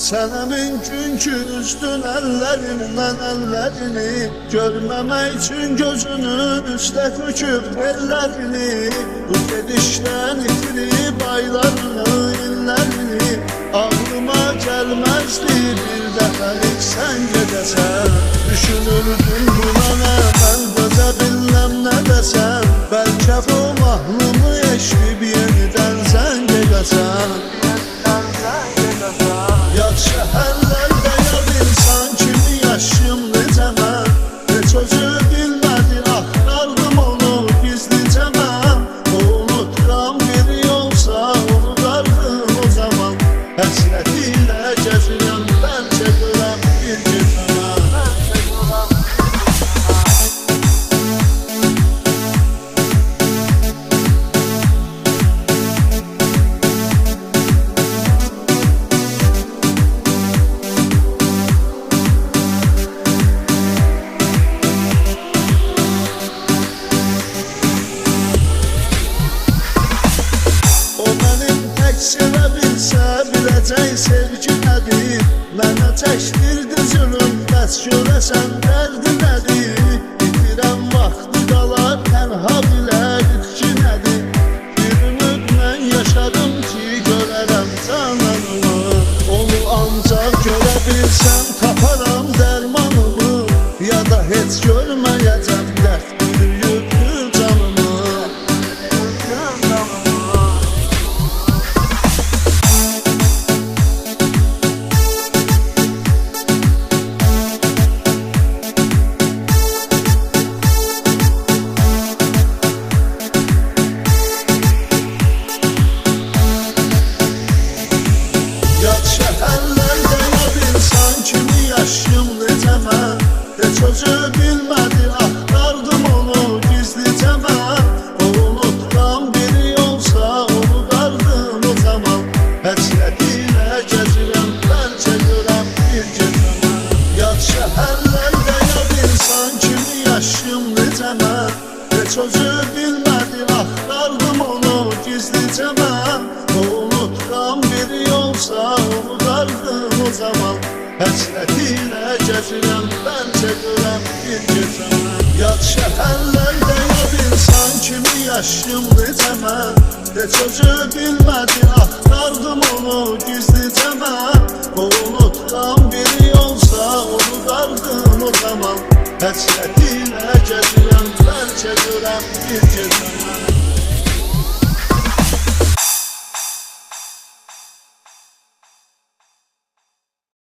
Sənə mümkünkü üstün əllərimdən əllərini görməmək üçün gözünün üstə töküb ellərini. Bu gedişdən itirib aylarını, illərini ağlıma gəlməzdi bir dəfəlik sən gedəsən. Düşünürdüm buna nə, mən dözə bilməm nə desəm. Bəlkə bu mahnımı eşidib yenidən sən gedəsən. Yad şəhərlərdə yad insan kimi yaşım necə mən. Heç özü bilmədi axtardım onu gizlicə mən. O unuturam bir yolsa onu dardım o zaman. Həsrət ilə gəzirəm mən çəkirəm bir gecəmə. Sevə bilsə biləcək sevgi nədir. Mənə çəkdirdi zülüm, bəs görəsən dərdi nədir. İtirəm vaxtı qalar tənha bilə itki nədir. Bir ümid mən yaşadım ki görərəm cananımı. Onu ancaq görə bilsəm taparam dərmanımı. Ya da heç görməyəcəm dərd bürüyübdür canımı. Yaşım necə mən, heç özü bilmədi axtardım onu gizlicə mən. O unutulan biri olsa onu dardım o zaman. Həsrət ilə gəzirəm mən çəkirəm bir gecəmə. Yad şəhərlərdə yad insan kimi yaşım necə mən. Heç özü bilmədi axtardım onu gizlicə mən. O unutulan biri olsa onu dardım o zaman. Həsrət ilə gəzirəm mən çəkirəm bir gecəmə. Yad şəhərlərdə yad insan kimi yaşım necə mən. Heç özü bilmədi axtardım onu gizlicə mən.